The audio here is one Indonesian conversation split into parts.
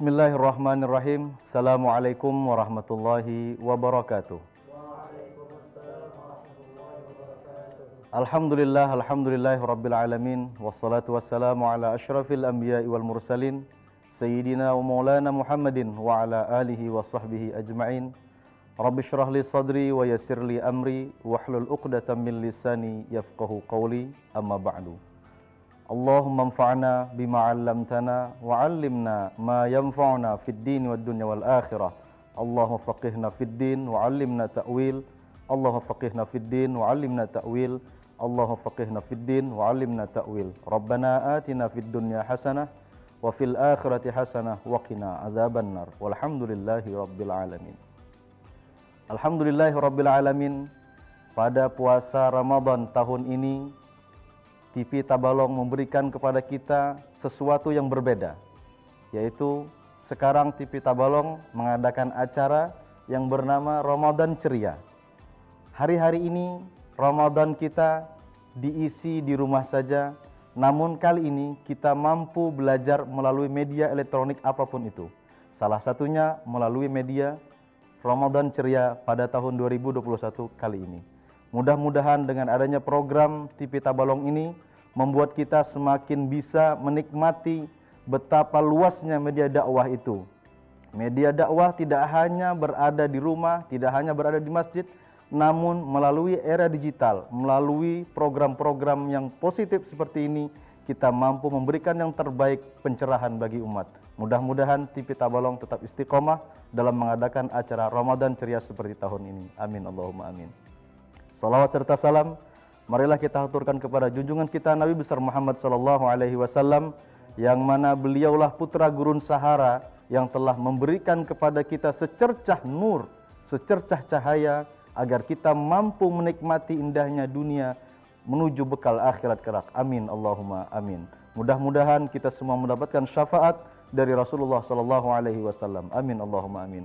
Bismillahirrahmanirrahim. Assalamualaikum warahmatullahi wabarakatuh. Waalaikumsalam warahmatullahi wabarakatuh. Alhamdulillah rabbil alamin. Wassalatu wassalamu ala asyrafil anbiya'i wal mursalin Sayyidina wa maulana Muhammadin wa ala alihi wa sahbihi ajma'in. Rabbi syrah li sadri wa yassir li amri wahlul uqdatam min lisani yafqahu qawli, amma ba'du. Allahumma anfa'na bima 'allamtana wa 'allimna ma yanfa'una fid din wad dunya wal akhirah. Allahumma faqihna fid din wa 'allimna ta'wil. Allahumma faqihna fid din wa 'allimna ta'wil. Allahumma faqihna fid din wa 'allimna ta'wil. Rabbana atina fid dunya hasanah wa fil akhirati hasanah wa qina adzaban nar. Walhamdulillahi rabbil alamin. Alhamdulillahi rabbil alamin. Pada puasa Ramadan tahun ini TV Tabalong memberikan kepada kita sesuatu yang berbeda, yaitu sekarang TV Tabalong mengadakan acara yang bernama Ramadan Ceria. Hari-hari ini Ramadan kita diisi di rumah saja, namun kali ini kita mampu belajar melalui media elektronik apapun itu. Salah satunya melalui media Ramadan Ceria pada tahun 2021 kali ini. Mudah-mudahan dengan adanya program TV Tabalong ini membuat kita semakin bisa menikmati betapa luasnya media dakwah itu. Media dakwah tidak hanya berada di rumah, tidak hanya berada di masjid, namun melalui era digital, melalui program-program yang positif seperti ini, kita mampu memberikan yang terbaik pencerahan bagi umat. Mudah-mudahan TV Tabalong tetap istiqomah dalam mengadakan acara Ramadan Ceria seperti tahun ini. Amin Allahumma amin. Salawat serta salam marilah kita haturkan kepada junjungan kita Nabi besar Muhammad sallallahu alaihi wasallam, yang mana beliaulah putra gurun Sahara yang telah memberikan kepada kita secercah nur, secercah cahaya agar kita mampu menikmati indahnya dunia menuju bekal akhirat kelak. Amin Allahumma amin. Mudah-mudahan kita semua mendapatkan syafaat dari Rasulullah sallallahu alaihi wasallam. Amin Allahumma amin.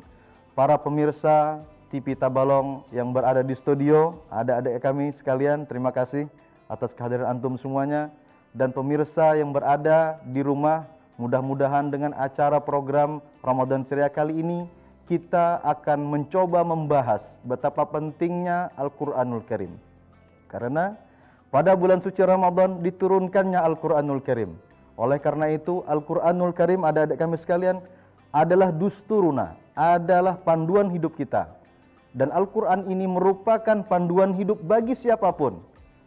Para pemirsa TV Tabalong yang berada di studio, adik-adik kami sekalian, terima kasih atas kehadiran antum semuanya. Dan pemirsa yang berada di rumah, mudah-mudahan dengan acara program Ramadan Ceria kali ini, kita akan mencoba membahas betapa pentingnya Al-Quranul Karim. Karena pada bulan suci Ramadan diturunkannya Al-Quranul Karim. Oleh karena itu, Al-Quranul Karim, adik-adik kami sekalian, adalah dusturuna, adalah panduan hidup kita. Dan Al-Quran ini merupakan panduan hidup bagi siapapun,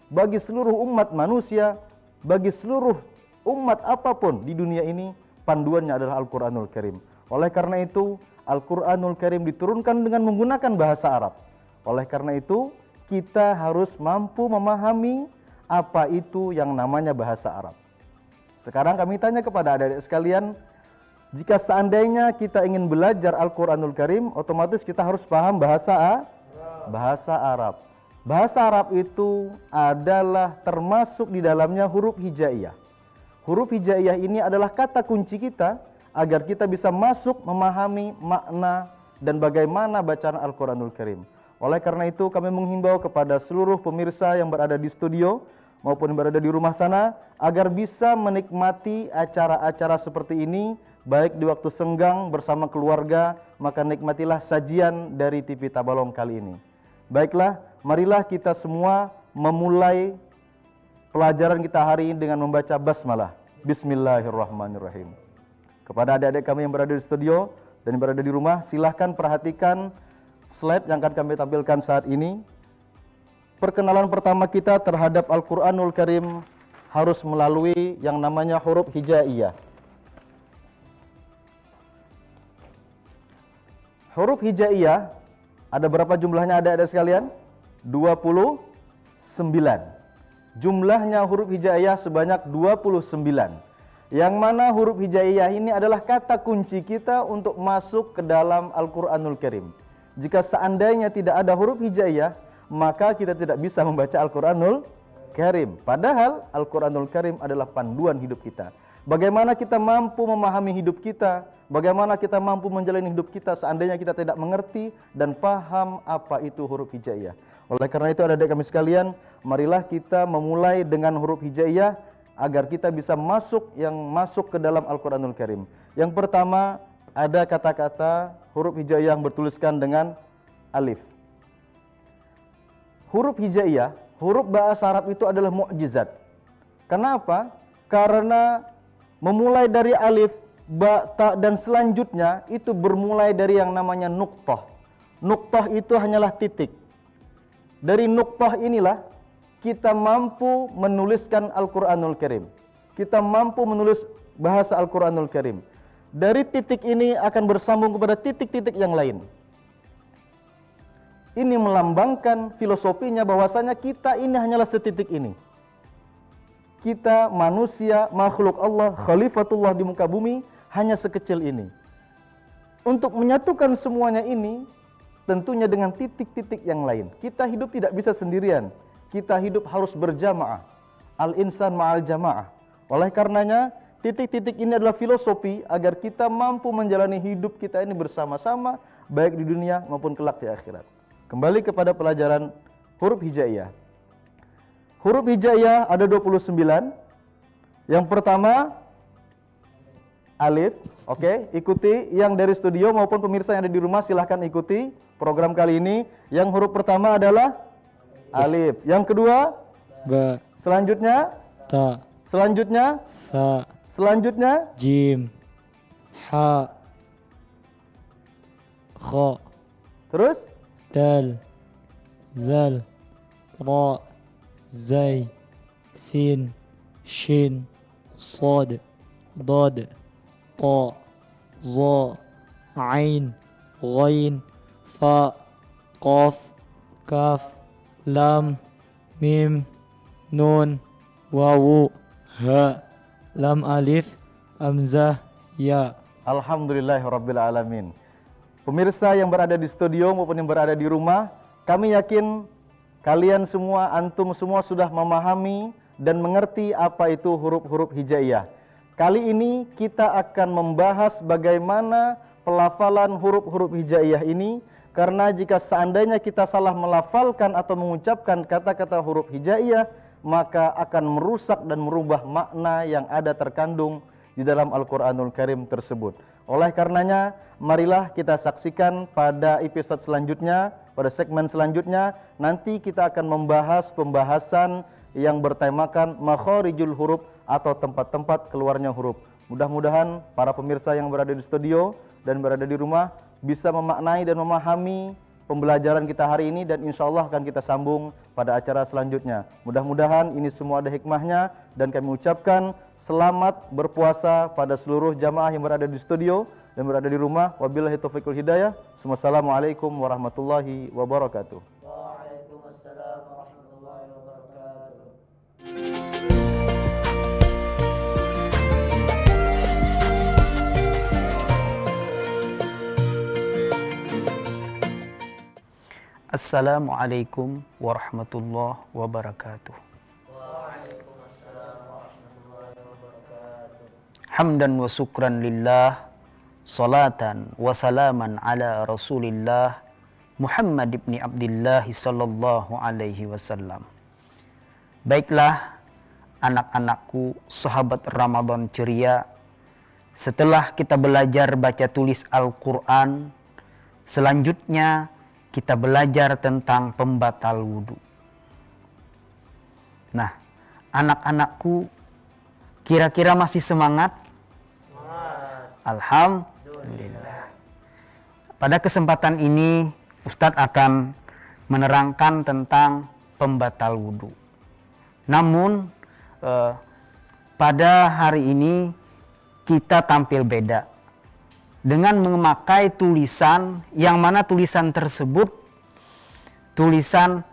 bagi seluruh umat manusia, bagi seluruh umat apapun di dunia ini, panduannya adalah Al-Quranul Karim. Oleh karena itu, Al-Quranul Karim diturunkan dengan menggunakan bahasa Arab. Oleh karena itu, kita harus mampu memahami apa itu yang namanya bahasa Arab. Sekarang kami tanya kepada adik-adik sekalian, jika seandainya kita ingin belajar Al-Quranul Karim, otomatis kita harus paham bahasa Arab. Bahasa Arab itu adalah termasuk di dalamnya huruf hijaiyah. Huruf hijaiyah ini adalah kata kunci kita agar kita bisa masuk memahami makna dan bagaimana bacaan Al-Quranul Karim. Oleh karena itu kami menghimbau kepada seluruh pemirsa yang berada di studio maupun yang berada di rumah sana agar bisa menikmati acara-acara seperti ini, baik di waktu senggang bersama keluarga, maka nikmatilah sajian dari TV Tabalong kali ini. Baiklah, marilah kita semua memulai pelajaran kita hari ini dengan membaca basmalah. Bismillahirrahmanirrahim. Kepada adik-adik kami yang berada di studio dan yang berada di rumah, silahkan perhatikan slide yang akan kami tampilkan saat ini. Perkenalan pertama kita terhadap Al-Quranul Karim harus melalui yang namanya huruf hijaiyah. Huruf hijaiyah, ada berapa jumlahnya adik-adik sekalian? 29. Jumlahnya huruf hijaiyah sebanyak 29. Yang mana huruf hijaiyah ini adalah kata kunci kita untuk masuk ke dalam Al-Quranul Karim. Jika seandainya tidak ada huruf hijaiyah, maka kita tidak bisa membaca Al-Quranul Karim. Padahal Al-Quranul Karim adalah panduan hidup kita. Bagaimana kita mampu memahami hidup kita, bagaimana kita mampu menjalani hidup kita seandainya kita tidak mengerti dan paham apa itu huruf hijaiyah. Oleh karena itu adik-adik kami sekalian, marilah kita memulai dengan huruf hijaiyah agar kita bisa masuk ke dalam Al-Quranul Karim. Yang pertama, ada kata-kata huruf hijaiyah yang bertuliskan dengan alif. Huruf hijaiyah, huruf bahasa Arab itu adalah mukjizat. Kenapa? Karena memulai dari alif, ba, ta, dan selanjutnya itu bermulai dari yang namanya nuqtah. Nuqtah itu hanyalah titik. Dari nuqtah inilah kita mampu menuliskan Al-Quranul Karim. Kita mampu menulis bahasa Al-Quranul Karim. Dari titik ini akan bersambung kepada titik-titik yang lain. Ini melambangkan filosofinya bahwasanya kita ini hanyalah setitik ini. Kita manusia, makhluk Allah, khalifatullah di muka bumi, hanya sekecil ini. Untuk menyatukan semuanya ini, tentunya dengan titik-titik yang lain. Kita hidup tidak bisa sendirian. Kita hidup harus berjamaah. Al-insan ma'al jamaah. Oleh karenanya, titik-titik ini adalah filosofi agar kita mampu menjalani hidup kita ini bersama-sama, baik di dunia maupun kelak di akhirat. Kembali kepada pelajaran huruf hijaiyah. Huruf hijaiyah ada 29. Yang pertama, alif. Oke, ikuti yang dari studio maupun pemirsa yang ada di rumah, silahkan ikuti program kali ini. Yang huruf pertama adalah alif. Yang kedua, ba, selanjutnya, ta, selanjutnya, tha, selanjutnya, jim, ha, kha, terus dal, zal, ra, zai, sin, shin, sad, dad, ta, za, ain, ghain, fa, qaf, kaf, lam, mim, nun, wawu, ha, lam alif, hamzah, ya. Alhamdulillahirabbil alamin. Pemirsa yang berada di studio maupun yang berada di rumah, kami yakin kalian semua, antum semua sudah memahami dan mengerti apa itu huruf-huruf hijaiyah. Kali ini kita akan membahas bagaimana pelafalan huruf-huruf hijaiyah ini, karena jika seandainya kita salah melafalkan atau mengucapkan kata-kata huruf hijaiyah, maka akan merusak dan merubah makna yang ada terkandung di dalam Al-Quranul Karim tersebut. Oleh karenanya, marilah kita saksikan pada episode selanjutnya, pada segmen selanjutnya, nanti kita akan membahas pembahasan yang bertemakan makharijul huruf atau tempat-tempat keluarnya huruf. Mudah-mudahan para pemirsa yang berada di studio dan berada di rumah bisa memaknai dan memahami pembelajaran kita hari ini, dan insya Allah akan kita sambung pada acara selanjutnya. Mudah-mudahan ini semua ada hikmahnya, dan kami ucapkan selamat berpuasa pada seluruh jamaah yang berada di studio dan berada di rumah. Wabillahi taufiq wal hidayah. Wassalamualaikum warahmatullahi wabarakatuh. Waalaikumsalam warahmatullahi wabarakatuh. Assalamualaikum warahmatullahi wabarakatuh. Waalaikumsalam warahmatullahi wabarakatuh. Hamdan wa syukran lillah, salatan wa salaman ala Rasulillah Muhammad ibn Abdullah sallallahu alaihi wasallam. Baiklah anak-anakku, sahabat Ramadan ceria, setelah kita belajar baca tulis Al-Quran, selanjutnya kita belajar tentang pembatal wudhu. Nah, anak-anakku kira-kira masih semangat? Alhamdulillah. Pada kesempatan ini Ustadz akan menerangkan tentang pembatal wudhu. Namun pada hari ini kita tampil beda dengan memakai tulisan yang mana tulisan tersebut tulisan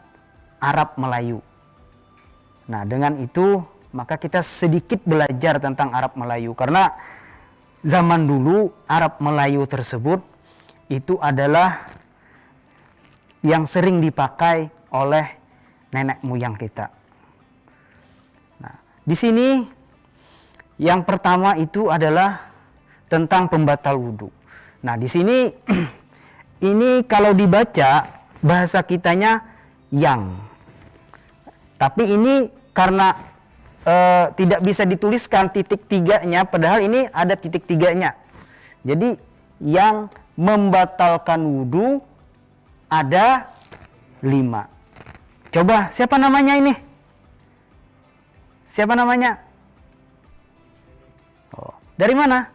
Arab Melayu. Nah, dengan itu maka kita sedikit belajar tentang Arab Melayu, karena zaman dulu Arab Melayu tersebut itu adalah yang sering dipakai oleh nenek moyang kita. Nah, di sini yang pertama itu adalah tentang pembatal wudhu. Nah, di sini ini kalau dibaca bahasa kitanya yang, tapi ini karena tidak bisa dituliskan titik tiganya, padahal ini ada titik tiganya. Jadi yang membatalkan wudu ada 5. Coba, siapa namanya ini? Siapa namanya? Oh, dari mana?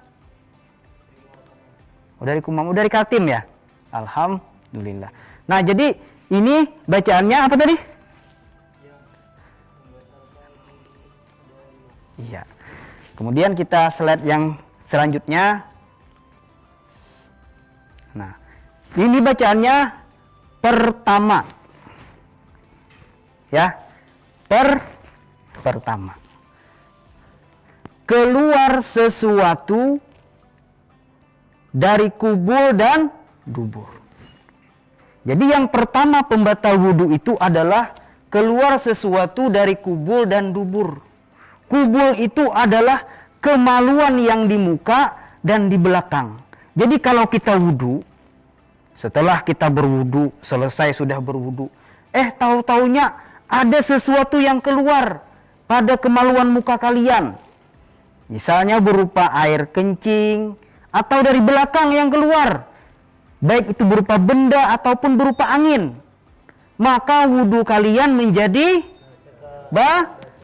Oh, dari Kumam, dari Kaltim ya? Alhamdulillah. Nah, jadi ini bacaannya apa tadi? Iya. Kemudian kita slide yang selanjutnya. Nah, ini bacaannya pertama. Ya. Pertama. Keluar sesuatu dari kubul dan dubur. Jadi yang pertama pembatal wudu itu adalah keluar sesuatu dari kubul dan dubur. Kubul itu adalah kemaluan yang di muka dan di belakang. Jadi kalau kita wudu, setelah kita berwudu, selesai sudah berwudu, tahu-taunya ada sesuatu yang keluar pada kemaluan muka kalian. Misalnya berupa air kencing atau dari belakang yang keluar. Baik itu berupa benda ataupun berupa angin. Maka wudu kalian menjadi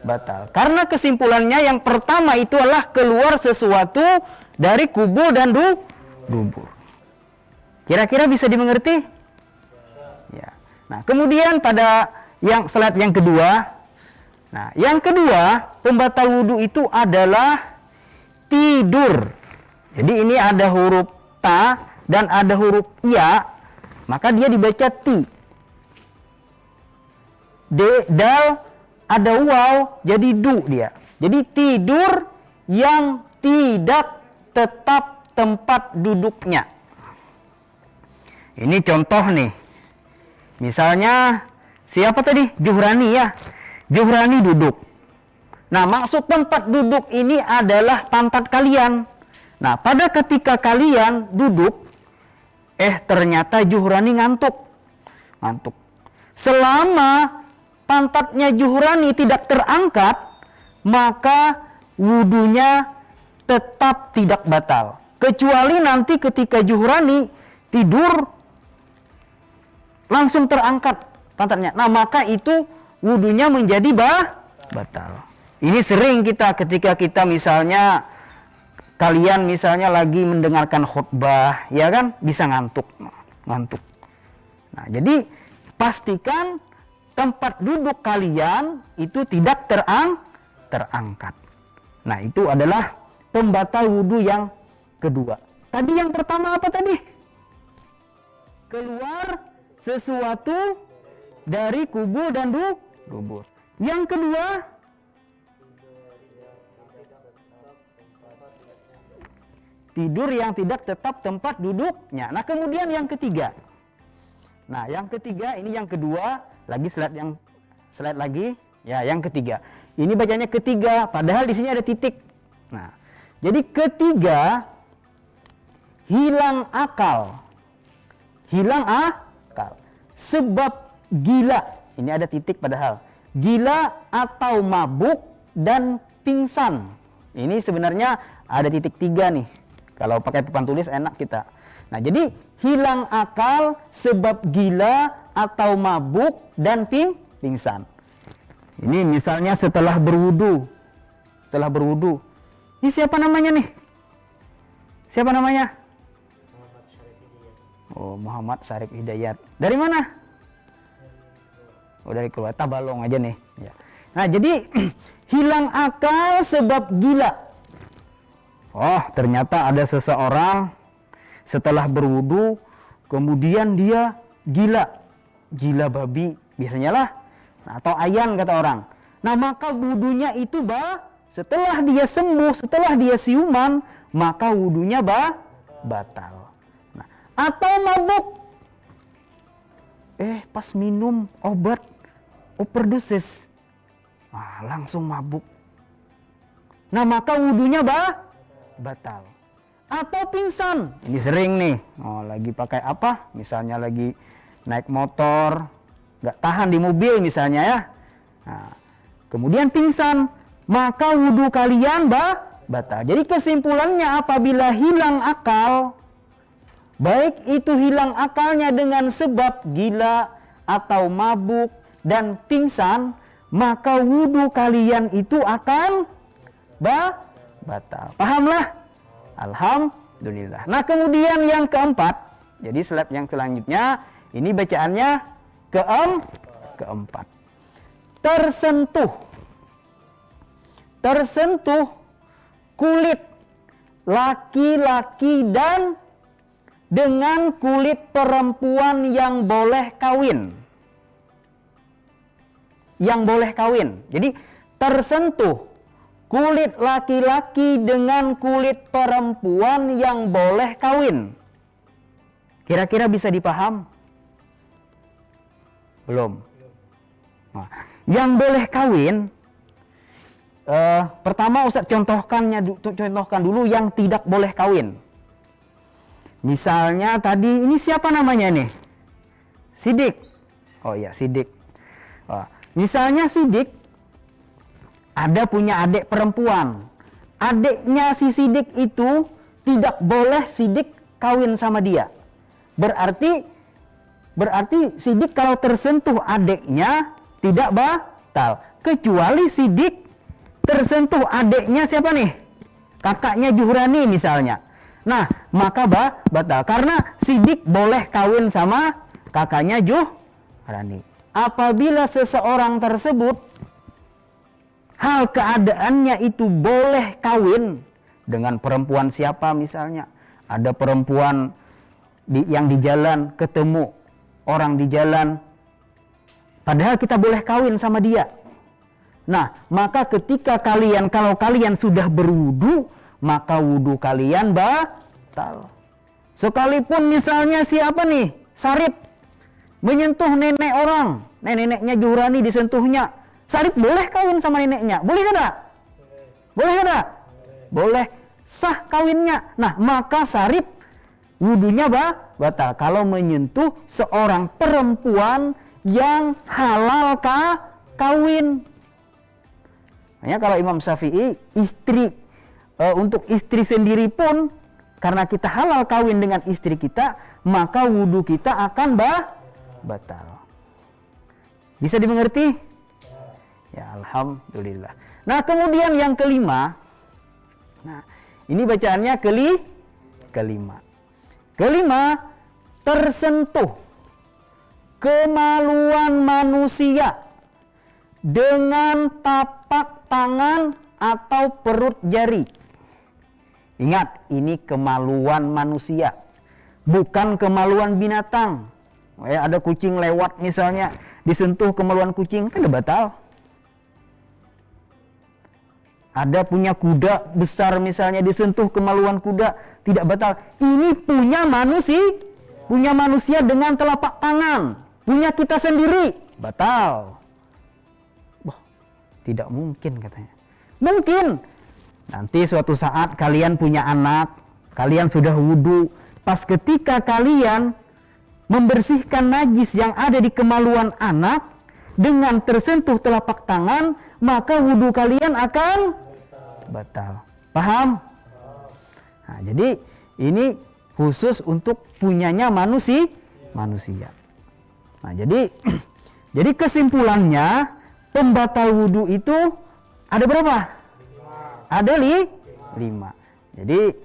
batal. Karena kesimpulannya yang pertama itu adalah keluar sesuatu dari kubul dan dubur. Kira-kira bisa dimengerti? Ya. Nah, kemudian pada yang slide yang kedua. Nah, yang kedua, pembatal wudu itu adalah tidur. Jadi ini ada huruf ta dan ada huruf ya, maka dia dibaca ti. Dal ada waw, jadi du dia. Jadi tidur yang tidak tetap tempat duduknya. Ini contoh nih. Misalnya siapa tadi? Juhrani ya. Juhrani duduk. Nah, maksud tempat duduk ini adalah pantat kalian. Nah, pada ketika kalian duduk, ternyata Juhrani ngantuk. Selama pantatnya Juhrani tidak terangkat, maka wudunya tetap tidak batal. Kecuali nanti ketika Juhrani tidur, langsung terangkat pantatnya. Nah, maka itu wudunya menjadi batal. Ini sering kita ketika kita misalnya kalian misalnya lagi mendengarkan khutbah, ya kan, bisa ngantuk. Nah, jadi pastikan tempat duduk kalian itu tidak terangkat. Nah, itu adalah pembatal wudu yang kedua. Tadi yang pertama apa tadi? Keluar sesuatu dari kubul dan dubur. Yang kedua, tidur yang tidak tetap tempat duduknya. Nah, kemudian yang ketiga. Nah, yang ketiga ini yang kedua, lagi slide lagi. Ya, yang ketiga. Ini bacanya ketiga, padahal di sini ada titik. Nah, jadi ketiga, hilang akal. Hilang akal. Sebab gila. Ini ada titik padahal. Gila atau mabuk dan pingsan. Ini sebenarnya ada titik 3 nih. Kalau pakai papan tulis enak kita. Nah, jadi hilang akal sebab gila atau mabuk dan pingsan. Ini misalnya setelah berwudu. Ini siapa namanya nih? Siapa namanya? Oh, Muhammad Syarif Hidayat. Dari mana? Oh, dari keluar. Tabalong aja nih. Ya. Nah, jadi hilang akal sebab gila. Oh, ternyata ada seseorang setelah berwudu, kemudian dia gila. Gila babi, biasanya lah. Nah, atau ayan kata orang. Nah, maka wudunya itu setelah dia sembuh, setelah dia siuman, maka wudunya batal. Nah, atau mabuk. Pas minum obat overdosis, langsung mabuk. Nah, maka wudunya batal. Atau pingsan. Ini sering nih. Lagi pakai apa? Misalnya lagi naik motor, nggak tahan di mobil misalnya ya. Nah, kemudian pingsan, maka wudu kalian batal. Jadi kesimpulannya apabila hilang akal, baik itu hilang akalnya dengan sebab gila atau mabuk dan pingsan, maka wudhu kalian itu akan batal. Pahamlah? Alhamdulillah. Nah, kemudian yang keempat, jadi slide yang selanjutnya, ini bacaannya keempat. Tersentuh kulit laki-laki dan dengan kulit perempuan yang boleh kawin. Jadi tersentuh kulit laki-laki dengan kulit perempuan yang boleh kawin. Kira-kira bisa dipaham? Belum. Nah, yang boleh kawin, pertama Ustaz contohkan dulu yang tidak boleh kawin. Misalnya tadi ini siapa namanya nih? Sidik. Oh iya, Sidik. Misalnya Sidik ada punya adik perempuan. Adiknya si Sidik itu tidak boleh Sidik kawin sama dia. Berarti Sidik kalau tersentuh adiknya tidak batal. Kecuali Sidik tersentuh adiknya siapa nih? Kakaknya Juhrani misalnya. Nah, maka batal. Karena Sidik boleh kawin sama kakaknya Juhrani. Apabila seseorang tersebut hal keadaannya itu boleh kawin dengan perempuan siapa misalnya. Ada perempuan yang di jalan, ketemu orang di jalan, padahal kita boleh kawin sama dia. Nah, maka ketika kalau kalian sudah berwudu, maka wudu kalian batal. Sekalipun misalnya siapa nih, Sarip menyentuh nenek orang, neneknya Juhrani disentuhnya, Sarip boleh kawin sama neneknya, boleh tidak? Boleh tidak? Boleh, sah kawinnya. Nah, maka Sarip wudunya batal kalau menyentuh seorang perempuan yang halal kawin. Makanya kalau Imam Syafi'i, untuk istri sendiri pun, karena kita halal kawin dengan istri kita, maka wudhu kita akan batal. Bisa dimengerti? Ya, alhamdulillah. Nah, kemudian yang kelima. Nah, ini bacaannya kelima. Kelima, tersentuh kemaluan manusia dengan tapak tangan atau perut jari. Ingat, ini kemaluan manusia, bukan kemaluan binatang. Ada kucing lewat misalnya, disentuh kemaluan kucing, kan udah batal. Ada punya kuda besar misalnya, disentuh kemaluan kuda, tidak batal. Ini punya manusia dengan telapak tangan, punya kita sendiri, batal. Wah, tidak mungkin katanya. Mungkin nanti suatu saat kalian punya anak, kalian sudah wudu, pas ketika kalian membersihkan najis yang ada di kemaluan anak dengan tersentuh telapak tangan, maka wudu kalian akan batal. Paham? Nah, jadi ini khusus untuk punyanya manusia. Nah, jadi kesimpulannya pembatal wudu itu ada berapa? Ada 5. Jadi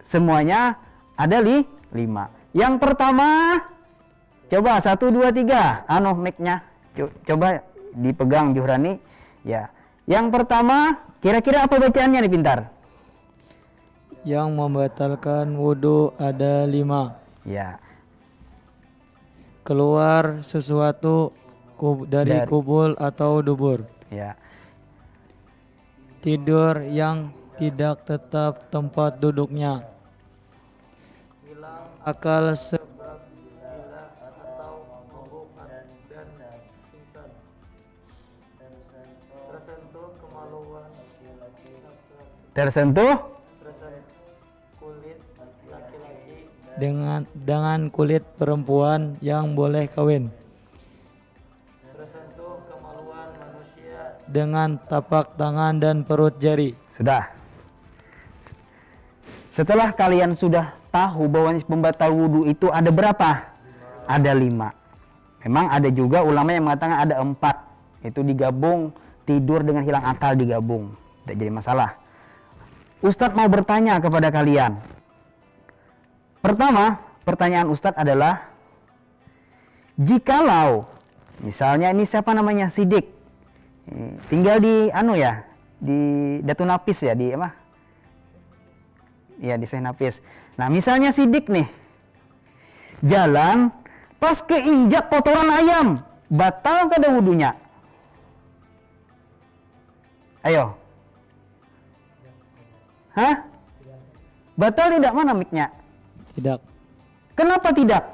semuanya ada 5. Yang pertama, coba 1, 2, 3. Mic-nya. Coba dipegang Juhrani. Ya. Yang pertama, kira-kira apa bacaannya nih Pintar? Yang membatalkan wudhu ada 5. Ya. Keluar sesuatu dari kubul atau dubur. Ya. Tidur yang tidak tetap tempat duduknya. Hilang akal sebab gila atau mabuk dan pingsan. Tersentuh kemaluan Tersentuh kulit laki-laki dengan kulit perempuan yang boleh kawin. Tersentuh kemaluan manusia dengan tapak tangan dan perut jari. Sudah. Setelah kalian sudah tahu bahwa pembatal wudhu itu ada berapa? Ada 5. Memang ada juga ulama yang mengatakan ada 4. Itu digabung, tidur dengan hilang akal digabung. Tidak jadi masalah. Ustadz mau bertanya kepada kalian. Pertama, pertanyaan Ustadz adalah, jikalau misalnya ini siapa namanya, Sidik, tinggal di di Datu Napis ya, di apa? Ya, di Syekh Napis. Nah, misalnya Sidik nih jalan pas keinjak kotoran ayam, batal kada wudunya? Ayo. Hah? Batal tidak? Mana mic-nya? Tidak, Kenapa tidak?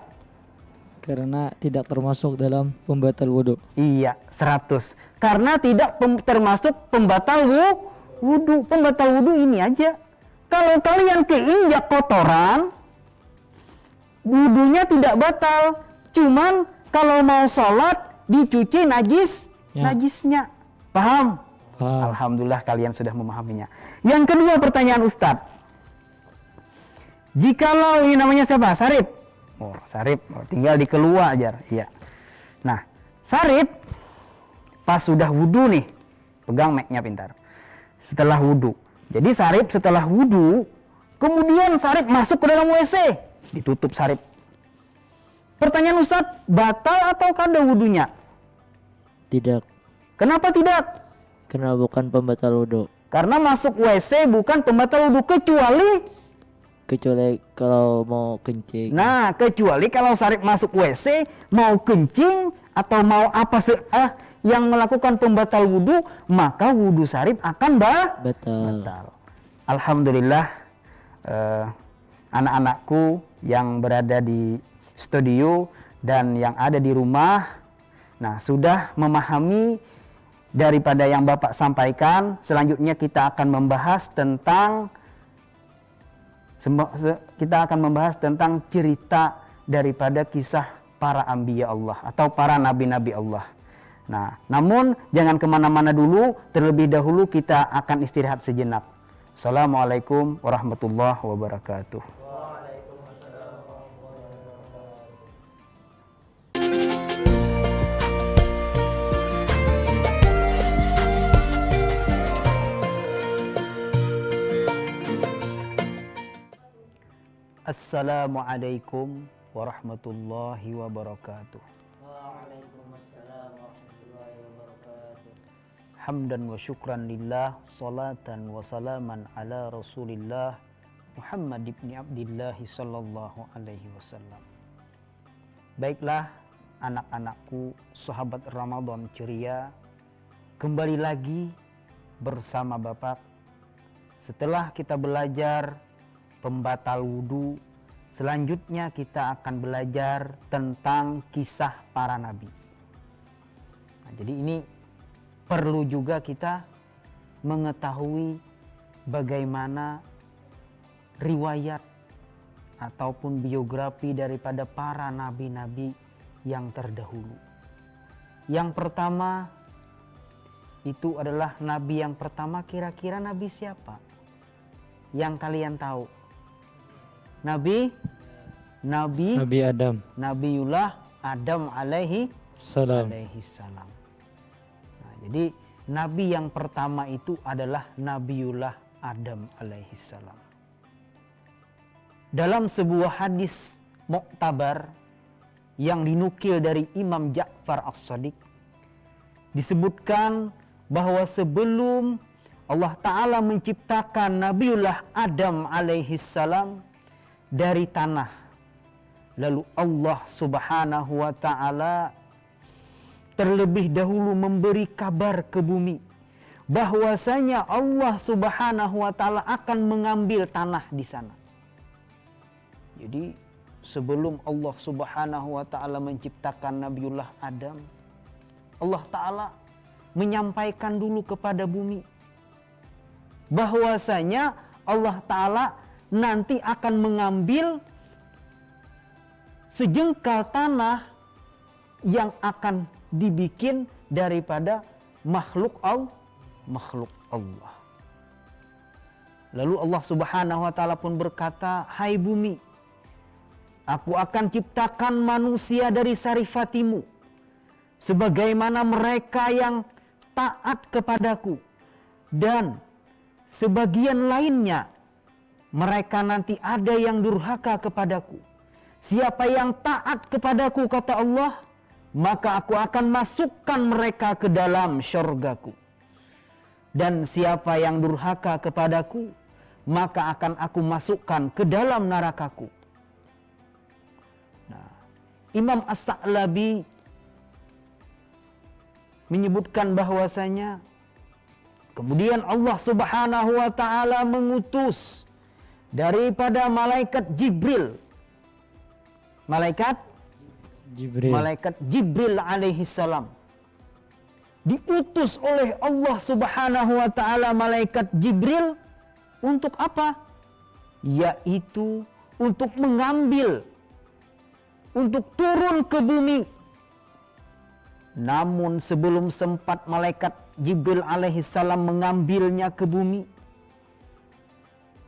karena tidak termasuk dalam pembatal wudhu. Iya, 100. Karena tidak termasuk pembatal wudhu. Pembatal wudhu ini aja. Kalau kalian keinjak kotoran, wudhunya tidak batal. Cuman kalau mau sholat dicuci najisnya. Paham? Paham. Alhamdulillah kalian sudah memahaminya. Yang kedua pertanyaan Ustadz. Jikalau ini namanya siapa? Sarip. Oh, Sarip. Oh, tinggal dikeluar aja. Iya. Nah, Sarip pas sudah wudhu nih. Pegang mic-nya pintar. Setelah wudhu. Jadi Sarip setelah wudhu, kemudian Sarip masuk ke dalam WC. Ditutup Sarip. Pertanyaan Ustadz, batal atau kada wudhunya? Tidak, Kenapa tidak? karena bukan pembatal wudhu. Karena masuk WC bukan pembatal wudhu, Kecuali kalau mau kencing. Nah, kecuali kalau Sarip masuk WC mau kencing atau mau apa yang melakukan pembatal wudhu, maka wudhu Sarip akan Batal. Alhamdulillah, anak-anakku yang berada di studio dan yang ada di rumah, nah sudah memahami daripada yang Bapak sampaikan. Selanjutnya kita akan membahas tentang cerita daripada kisah para anbiya Allah atau para nabi-nabi Allah. Nah, namun jangan kemana-mana dulu, terlebih dahulu kita akan istirahat sejenak. Assalamualaikum warahmatullahi wabarakatuh. Waalaikumsalam warahmatullahi wabarakatuh. Assalamualaikum warahmatullahi wabarakatuh. Waalaikumsalam warahmatullahi wabarakatuh. Hamdan wa syukran lillah, salatan wa salaman ala rasulillah Muhammad ibn Abdillah sallallahu alaihi wasallam. Baiklah anak-anakku, sahabat Ramadan ceria, kembali lagi bersama Bapak. Setelah kita belajar pembatal wudhu, selanjutnya kita akan belajar tentang kisah para nabi. Nah, jadi ini perlu juga kita mengetahui bagaimana riwayat ataupun biografi daripada para nabi-nabi yang terdahulu. Yang pertama itu adalah nabi yang pertama, kira-kira nabi siapa? Yang kalian tahu? Nabi Adam Nabiullah Adam alaihi salam. salam. Nah, jadi nabi yang pertama itu adalah Nabiullah Adam alaihi salam. Dalam sebuah hadis muktabar yang dinukil dari Imam Ja'far As-Shadiq, disebutkan bahwa sebelum Allah Ta'ala menciptakan Nabiullah Adam alaihi salam dari tanah, lalu Allah Subhanahu wa Ta'ala terlebih dahulu memberi kabar ke bumi bahwasanya Allah Subhanahu wa Ta'ala akan mengambil tanah di sana. Jadi sebelum Allah Subhanahu wa Ta'ala menciptakan Nabiullah Adam, Allah Ta'ala menyampaikan dulu kepada bumi bahwasanya Allah Ta'ala nanti akan mengambil sejengkal tanah yang akan dibikin daripada makhluk Allah. Lalu Allah Subhanahu wa Ta'ala pun berkata, "Hai bumi, Aku akan ciptakan manusia dari sarifatimu, sebagaimana mereka yang taat kepadaku, dan sebagian lainnya mereka nanti ada yang durhaka kepadaku. Siapa yang taat kepadaku, kata Allah, maka aku akan masukkan mereka ke dalam syurgaku. Dan siapa yang durhaka kepadaku, maka akan aku masukkan ke dalam nerakaku. Nah, Imam As-Sa'labi menyebutkan bahwasanya kemudian Allah Subhanahu wa taala mengutus daripada malaikat Jibril. Malaikat Jibril alaihi salam. Diutus oleh Allah Subhanahu wa taala malaikat Jibril untuk apa? Yaitu untuk mengambil, untuk turun ke bumi. Namun sebelum sempat malaikat Jibril alaihi salam mengambilnya ke bumi,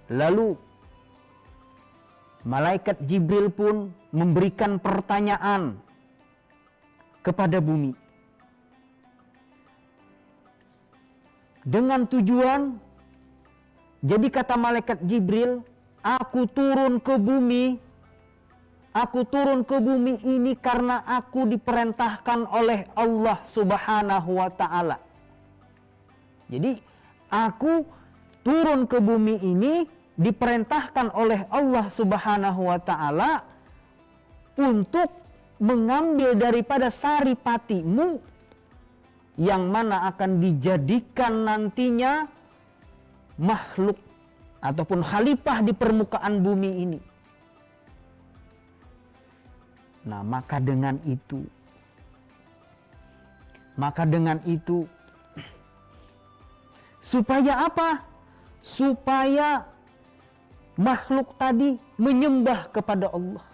lalu malaikat Jibril pun memberikan pertanyaan kepada bumi. Dengan tujuan, jadi kata malaikat Jibril, aku turun ke bumi ini karena aku diperintahkan oleh Allah Subhanahu wa taala. Jadi aku turun ke bumi ini diperintahkan oleh Allah Subhanahu wa taala untuk mengambil daripada saripatimu yang mana akan dijadikan nantinya makhluk ataupun khalifah di permukaan bumi ini. Nah, maka dengan itu supaya apa? Supaya makhluk tadi menyembah kepada Allah.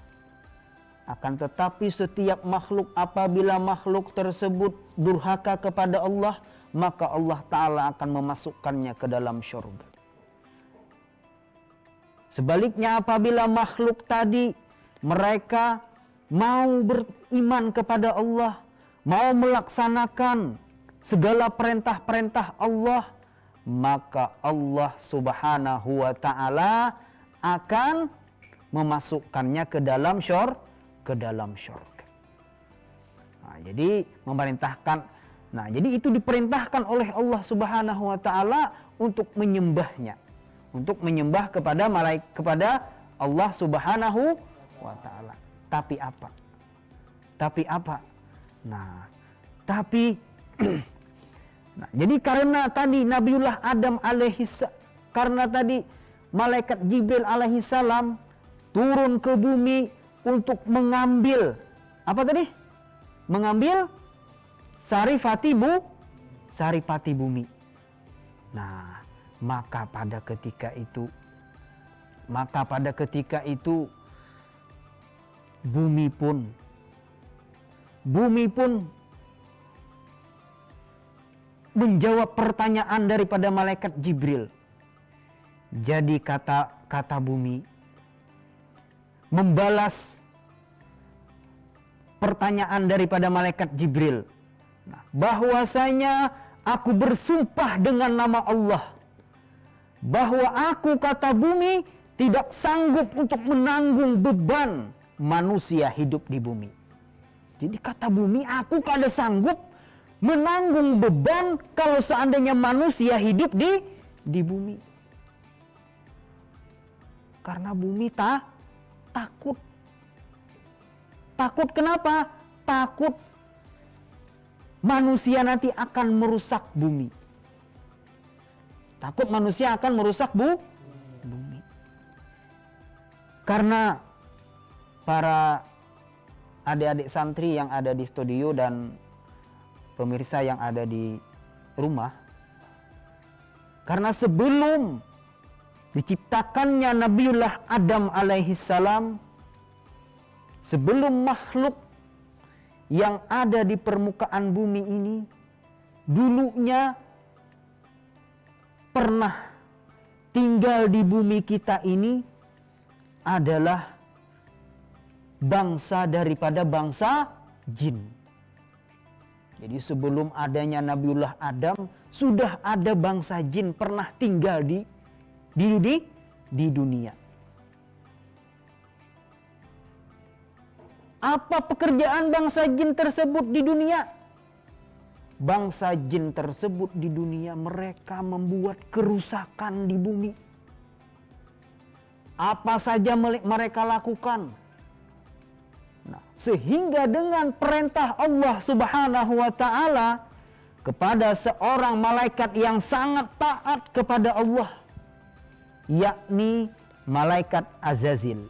Akan tetapi setiap makhluk, apabila makhluk tersebut durhaka kepada Allah, maka Allah Ta'ala akan memasukkannya ke dalam syurga. Sebaliknya apabila makhluk tadi mereka mau beriman kepada Allah, mau melaksanakan segala perintah-perintah Allah, maka Allah Subhanahu wa taala akan memasukkannya ke dalam syurga. Nah, jadi jadi itu diperintahkan oleh Allah Subhanahu wa taala untuk menyembahnya, untuk menyembah kepada Allah Subhanahu wa taala. Tapi apa? Nah, jadi karena tadi Nabiullah Adam karena tadi malaikat Jibril alaihi salam turun ke bumi untuk mengambil apa tadi? Mengambil saripati bumi. Nah, maka pada ketika itu bumi pun menjawab pertanyaan daripada malaikat Jibril. Jadi kata bumi membalas pertanyaan daripada malaikat Jibril. Nah, bahwasanya aku bersumpah dengan nama Allah bahwa aku, kata bumi, tidak sanggup untuk menanggung beban manusia hidup di bumi. Jadi kata bumi, aku kada sanggup menanggung beban kalau seandainya manusia hidup di bumi. Karena bumi takut. Takut kenapa? Takut manusia nanti akan merusak bumi. Takut manusia akan merusak bumi. Karena para adik-adik santri yang ada di studio dan pemirsa yang ada di rumah, karena sebelum diciptakannya Nabiullah Adam alaihi salam, sebelum makhluk yang ada di permukaan bumi ini dulunya pernah tinggal di bumi kita ini adalah bangsa daripada bangsa jin. Jadi sebelum adanya Nabiullah Adam, sudah ada bangsa jin pernah tinggal di dunia. Apa pekerjaan bangsa jin tersebut di dunia? Bangsa jin tersebut di dunia mereka membuat kerusakan di bumi. Apa saja mereka lakukan. Nah, sehingga dengan perintah Allah Subhanahu wa taala kepada seorang malaikat yang sangat taat kepada Allah, yakni malaikat Azazil.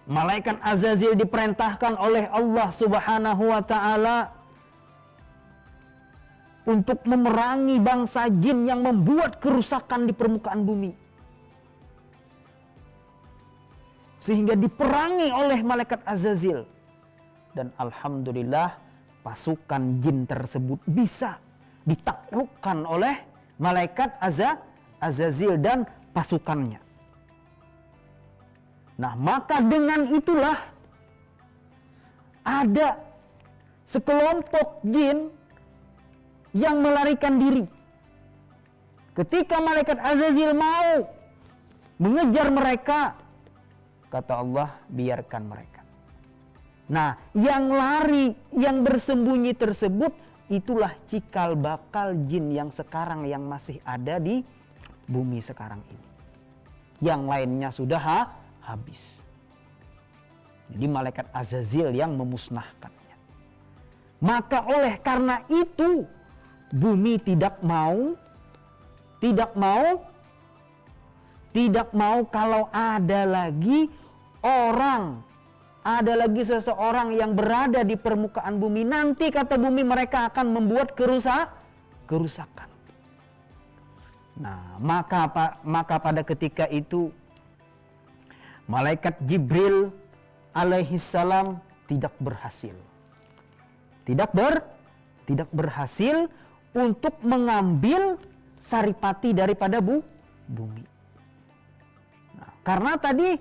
Malaikat Azazil diperintahkan oleh Allah Subhanahu wa taala untuk memerangi bangsa jin yang membuat kerusakan di permukaan bumi. Sehingga diperangi oleh malaikat Azazil. Dan alhamdulillah pasukan jin tersebut bisa ditaklukkan oleh malaikat Azazil dan pasukannya. Nah, maka dengan itulah ada sekelompok jin yang melarikan diri. Ketika malaikat Azazil mau mengejar mereka, kata Allah, biarkan mereka. Nah, yang lari, yang bersembunyi tersebut, itulah cikal bakal jin yang sekarang yang masih ada di bumi sekarang ini. Yang lainnya sudah habis. Jadi malaikat Azazil yang memusnahkannya. Maka oleh karena itu, bumi tidak mau kalau ada lagi seseorang yang berada di permukaan bumi. Nanti kata bumi mereka akan membuat kerusakan. Nah, maka pada ketika itu malaikat Jibril alaihissalam tidak berhasil. Tidak berhasil untuk mengambil saripati daripada bumi. Nah, karena tadi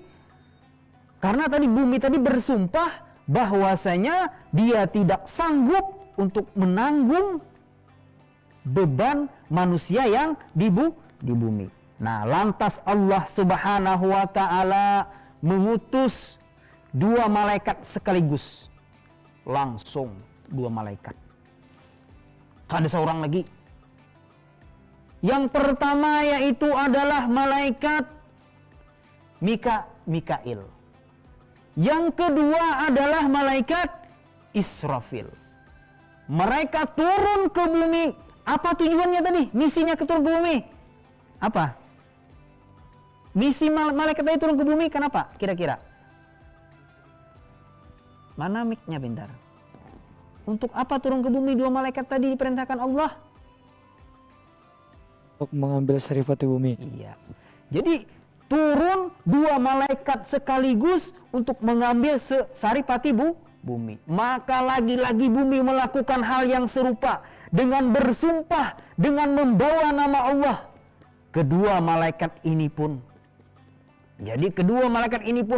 bumi tadi bersumpah bahwasanya dia tidak sanggup untuk menanggung beban manusia yang di bumi. Nah, lantas Allah Subhanahu wa taala mengutus 2 malaikat sekaligus. Langsung 2 malaikat. Ada seorang lagi. Yang pertama yaitu adalah malaikat Mikail. Yang kedua adalah malaikat Israfil. Mereka turun ke bumi. Apa tujuannya tadi? Misinya ke turun ke bumi. Apa? Misi malaikat tadi turun ke bumi kenapa? Kira-kira? Mana mic-nya bentar? Untuk apa turun ke bumi 2 malaikat tadi diperintahkan Allah? Untuk mengambil saripati bumi. Iya. Jadi turun 2 malaikat sekaligus untuk mengambil saripati bumi. Maka lagi-lagi bumi melakukan hal yang serupa dengan bersumpah, dengan membawa nama Allah. Kedua malaikat ini pun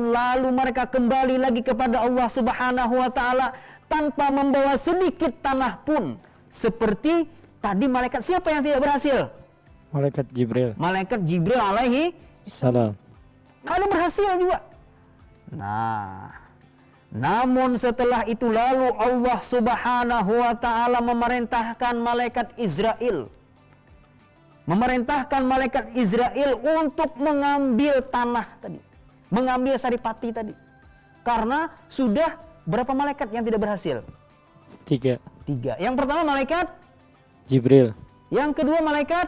lalu mereka kembali lagi kepada Allah Subhanahu wa taala tanpa membawa sedikit tanah pun. Seperti tadi malaikat siapa yang tidak berhasil? Malaikat Jibril. Malaikat Jibril alaihi Salam. Ada berhasil juga. Nah, namun setelah itu lalu Allah Subhanahu wa taala memerintahkan malaikat Israel untuk mengambil tanah tadi, mengambil saripati tadi. Karena sudah berapa malaikat yang tidak berhasil? 3. Yang pertama malaikat Jibril. Yang kedua malaikat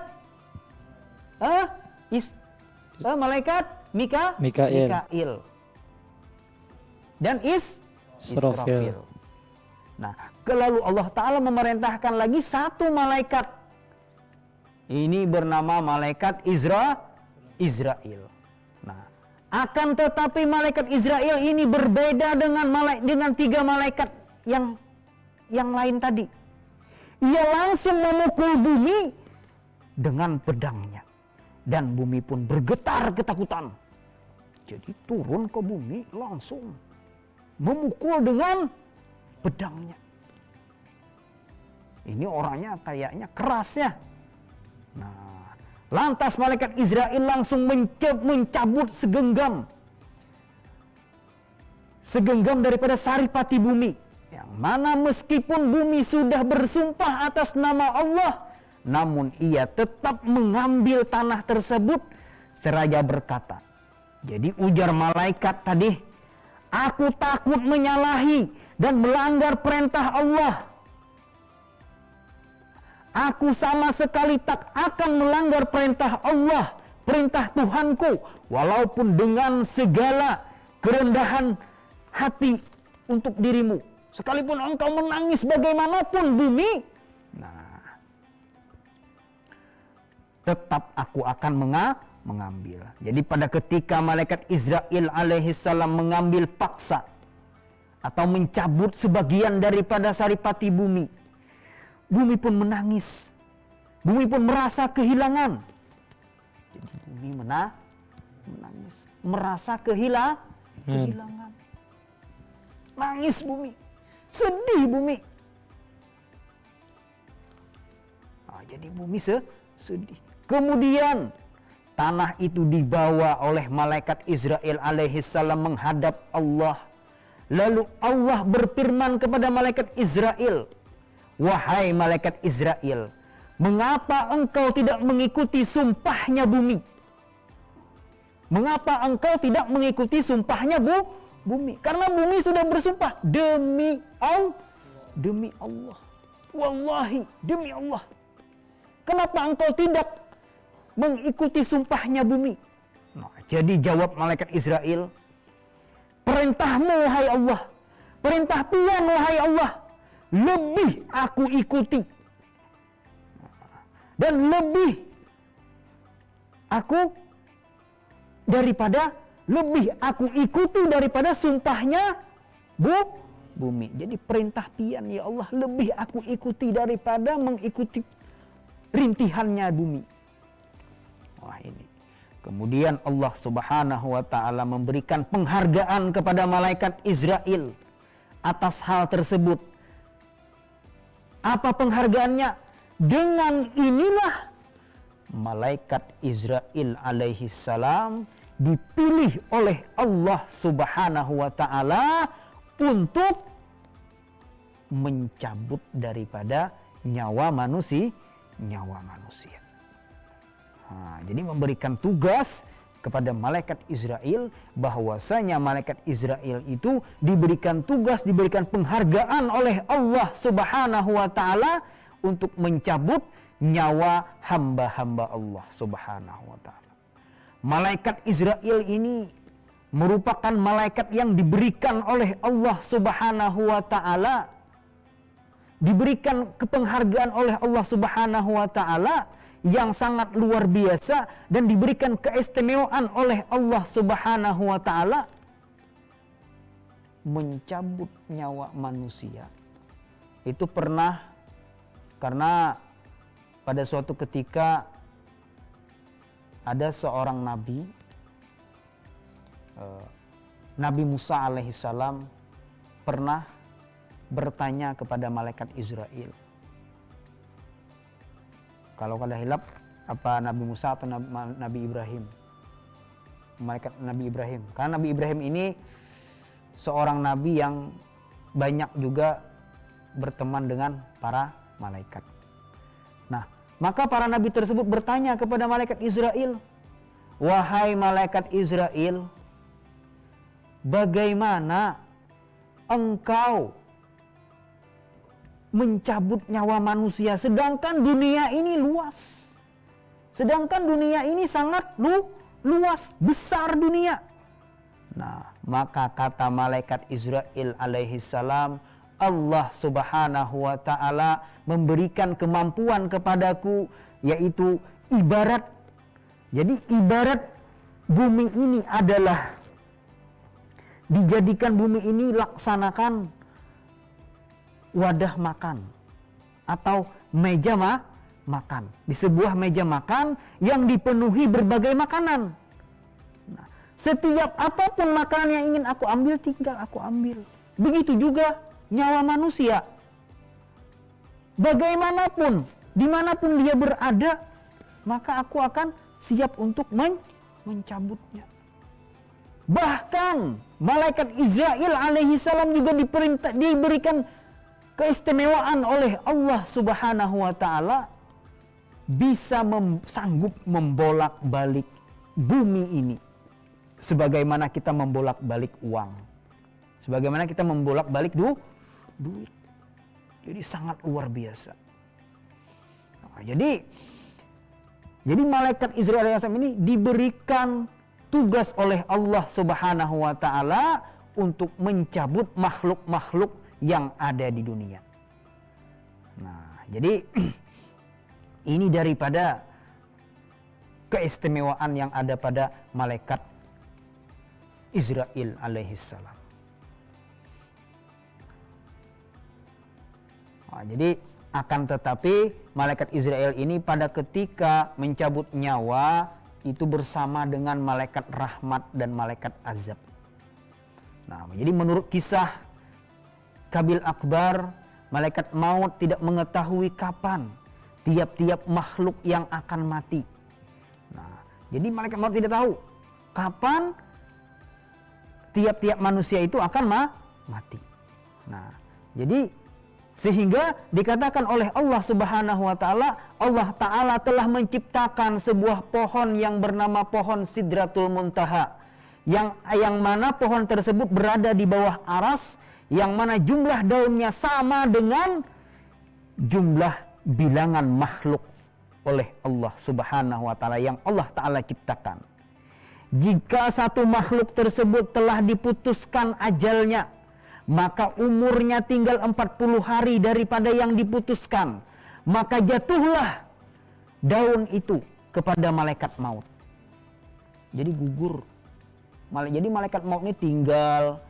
malaikat Mikail. Dan Israfil. Nah, lalu Allah Ta'ala memerintahkan lagi 1 malaikat. Ini bernama malaikat Israel. Nah, akan tetapi malaikat Israel ini berbeda dengan 3 malaikat yang lain tadi. Ia langsung memukul bumi dengan pedangnya. Dan bumi pun bergetar ketakutan. Jadi turun ke bumi langsung memukul dengan pedangnya. Ini orangnya kayaknya keras ya. Nah, lantas malaikat Israel langsung mencabut segenggam daripada saripati bumi, yang mana meskipun bumi sudah bersumpah atas nama Allah, namun ia tetap mengambil tanah tersebut seraya berkata. Jadi ujar malaikat tadi, aku takut menyalahi dan melanggar perintah Allah. Aku sama sekali tak akan melanggar perintah Allah, perintah Tuhanku, walaupun dengan segala kerendahan hati untuk dirimu. Sekalipun engkau menangis bagaimanapun bumi, nah, tetap aku akan mengambil. Jadi pada ketika malaikat Israel alaihissalam mengambil paksa atau mencabut sebagian daripada saripati bumi, bumi pun menangis. Bumi pun merasa kehilangan. Jadi bumi menangis, merasa kehilangan. Nangis bumi, sedih bumi. Nah, jadi bumi sedih. Kemudian tanah itu dibawa oleh malaikat Israel alaihissalam menghadap Allah. Lalu Allah berfirman kepada malaikat Israel, wahai malaikat Israel, mengapa engkau tidak mengikuti sumpahnya bumi? Mengapa engkau tidak mengikuti sumpahnya bumi? Karena bumi sudah bersumpah demi Allah. Wallahi, demi Allah. Kenapa engkau tidak mengikuti sumpahnya bumi? Nah, jadi jawab malaikat Israel, perintahmu wahai Allah, perintah Tuhan wahai Allah, lebih aku ikuti. Dan lebih aku ikuti daripada sumpahnya bumi. Jadi perintah pian ya Allah, lebih aku ikuti daripada mengikuti rintihannya bumi. Wah ini. Kemudian Allah Subhanahu wa taala memberikan penghargaan kepada malaikat Israel atas hal tersebut. Apa penghargaannya? Dengan inilah malaikat Israel alaihi salam dipilih oleh Allah Subhanahu wa taala untuk mencabut daripada nyawa manusia. Nah, jadi memberikan tugas kepada malaikat Israel bahwasanya malaikat Israel itu diberikan tugas, diberikan penghargaan oleh Allah Subhanahu wa taala untuk mencabut nyawa hamba-hamba Allah Subhanahu wa taala. Malaikat Israel ini merupakan malaikat yang diberikan oleh Allah Subhanahu wa taala, diberikan kepenghargaan oleh Allah Subhanahu wa taala yang sangat luar biasa, dan diberikan keistimewaan oleh Allah Subhanahu wa taala mencabut nyawa manusia. Itu pernah karena pada suatu ketika ada seorang nabi, Nabi Musa alaihissalam pernah bertanya kepada malaikat Israel. Kalau kada hilap, apa Nabi Musa atau Nabi Ibrahim? Malaikat Nabi Ibrahim. Karena Nabi Ibrahim ini seorang nabi yang banyak juga berteman dengan para malaikat. Nah, maka para nabi tersebut bertanya kepada malaikat Israel, wahai malaikat Israel, bagaimana engkau mencabut nyawa manusia sedangkan dunia ini luas, sedangkan dunia ini sangat luas, besar dunia. Nah, maka kata malaikat Israel alaihissalam, Allah Subhanahu wa taala memberikan kemampuan kepadaku, yaitu ibarat. Jadi ibarat bumi ini adalah dijadikan bumi ini laksanakan wadah makan atau meja makan. Di sebuah meja makan yang dipenuhi berbagai makanan. Nah, Setiap apapun makanan yang ingin aku ambil, tinggal aku ambil. Begitu juga nyawa manusia. Bagaimanapun, dimanapun dia berada, maka aku akan siap untuk mencabutnya. Bahkan malaikat Israil alaihi salam juga diberikan keistimewaan oleh Allah Subhanahu wa taala, bisa sanggup membolak-balik bumi ini sebagaimana kita membolak-balik uang, sebagaimana kita membolak-balik duit. Jadi sangat luar biasa. Nah, jadi malaikat Israil alaihi salam ini diberikan tugas oleh Allah Subhanahu wa taala untuk mencabut makhluk-makhluk yang ada di dunia. Nah, jadi ini daripada keistimewaan yang ada pada malaikat Israil alaihissalam. Nah, jadi akan tetapi malaikat Israil ini pada ketika mencabut nyawa itu bersama dengan malaikat rahmat dan malaikat azab. Nah, jadi menurut kisah Qabil Akbar, malaikat maut tidak mengetahui kapan tiap-tiap makhluk yang akan mati. Nah, jadi malaikat maut tidak tahu kapan tiap-tiap manusia itu akan mati. Nah, jadi sehingga dikatakan oleh Allah Subhanahu wa taala, Allah taala telah menciptakan sebuah pohon yang bernama pohon Sidratul Muntaha, yang mana pohon tersebut berada di bawah aras, yang mana jumlah daunnya sama dengan jumlah bilangan makhluk oleh Allah Subhanahu wa taala yang Allah taala ciptakan. Jika satu makhluk tersebut telah diputuskan ajalnya, maka umurnya tinggal 40 hari daripada yang diputuskan, maka jatuhlah daun itu kepada malaikat maut. Jadi gugur. Jadi malaikat maut ini tinggal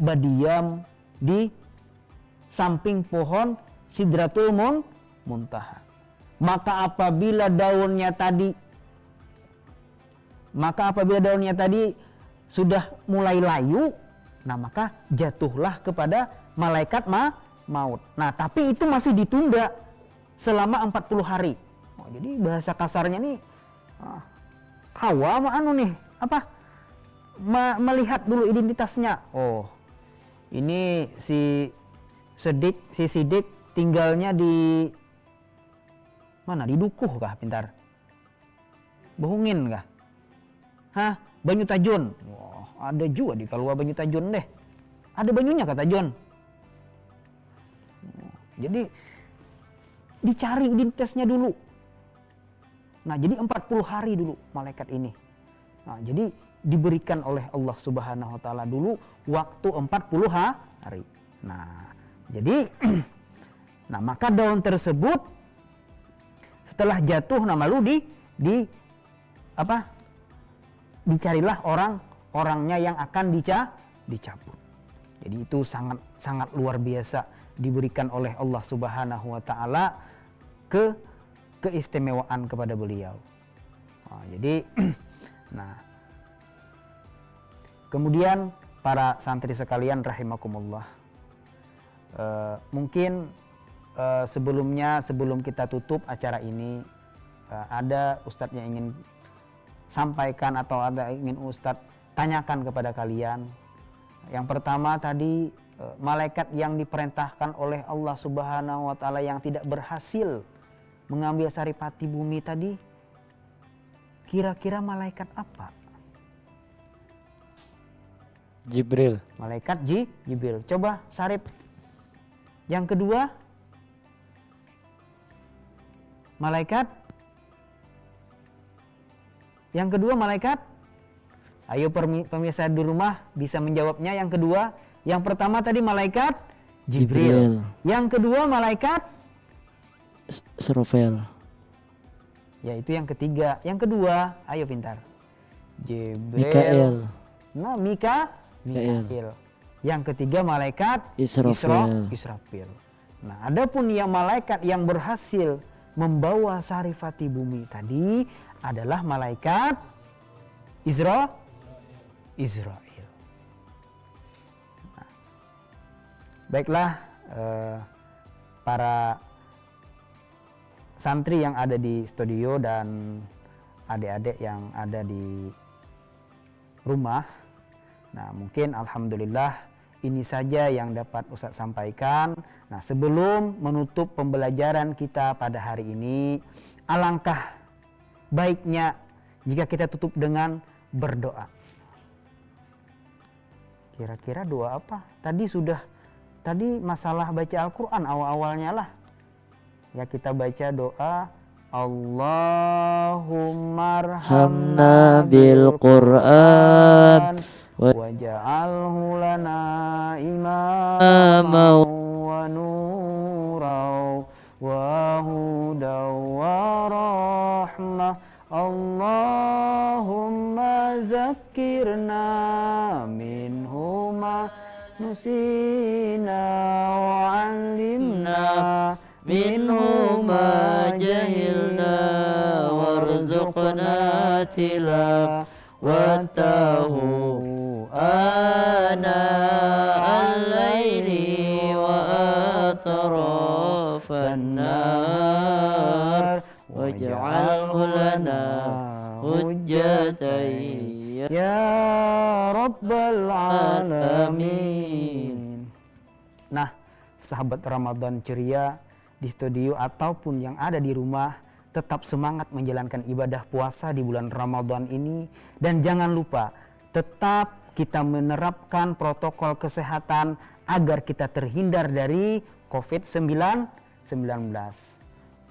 berdiam di samping pohon Sidratul Muntaha. Maka apabila daunnya tadi sudah mulai layu, nah maka jatuhlah kepada malaikat maut. Nah tapi itu masih ditunda selama 40 hari. Oh, jadi bahasa kasarnya nih, Hawa melihat dulu identitasnya. Oh, ini si Sidik tinggalnya di mana? Di Dukuh kah, Pintar? Bohongin kah? Hah? Banyu Tajun. Wah, ada juga di Kalua Banyu Tajun deh. Ada banyunya kata John. Jadi dicari identitasnya dulu. Nah, jadi 40 hari dulu malaikat ini. Nah, jadi diberikan oleh Allah Subhanahu wa taala dulu waktu 40 hari. Nah, jadi maka daun tersebut setelah jatuh lalu dicarilah orangnya yang akan dicabut. Jadi itu sangat luar biasa diberikan oleh Allah Subhanahu wa taala keistimewaan kepada beliau. Jadi kemudian para santri sekalian rahimakumullah, mungkin sebelum kita tutup acara ini, ada Ustadz yang ingin sampaikan atau ada ingin Ustadz tanyakan kepada kalian. Yang pertama tadi, malaikat yang diperintahkan oleh Allah Subhanahu wa taala yang tidak berhasil mengambil saripati bumi tadi, kira-kira malaikat apa? Jibril. Malaikat Jibril. Coba Sarip. Yang kedua, malaikat. Yang kedua malaikat. Ayo pemirsa di rumah bisa menjawabnya. Yang kedua, yang pertama tadi malaikat Jibril. Yang kedua malaikat Israfil. Ya, itu yang ketiga. Yang kedua, ayo pintar. Jibril. Mikail. Nah, Mikail. Yang ketiga malaikat Israfil. Nah, adapun yang malaikat yang berhasil membawa saripati bumi tadi adalah malaikat Israel. Nah, baiklah para santri yang ada di studio dan adik-adik yang ada di rumah. Nah, mungkin alhamdulillah ini saja yang dapat Ustaz sampaikan. Nah, sebelum menutup pembelajaran kita pada hari ini, alangkah baiknya jika kita tutup dengan berdoa. Kira-kira doa apa? Tadi masalah baca Al-Quran awal-awalnya lah. Ya, kita baca doa Allahumma Hamna bil Qur'an waj'alhu lana imaman wa nuran wa hudan wa rahmah. Allahumma zakkirna minhu ma nusina wa 'allimna minhu ma jahilna warzuqna tilawatahu ana al-laili wa atrafan nahar waj'alhu lana hujjatan ya rabbal alamin. Nah, sahabat Ramadan ceria di studio ataupun yang ada di rumah, tetap semangat menjalankan ibadah puasa di bulan Ramadan ini, dan jangan lupa tetap kita menerapkan protokol kesehatan agar kita terhindar dari COVID-19.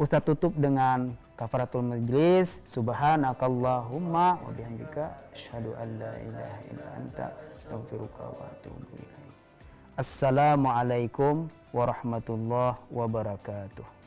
Ustaz tutup dengan kafaratul majlis. Subhanakallahumma wa bihamdika asyhadu an la ilaha illa anta astaghfiruka wa atubu ilaik. Assalamualaikum warahmatullahi wabarakatuh.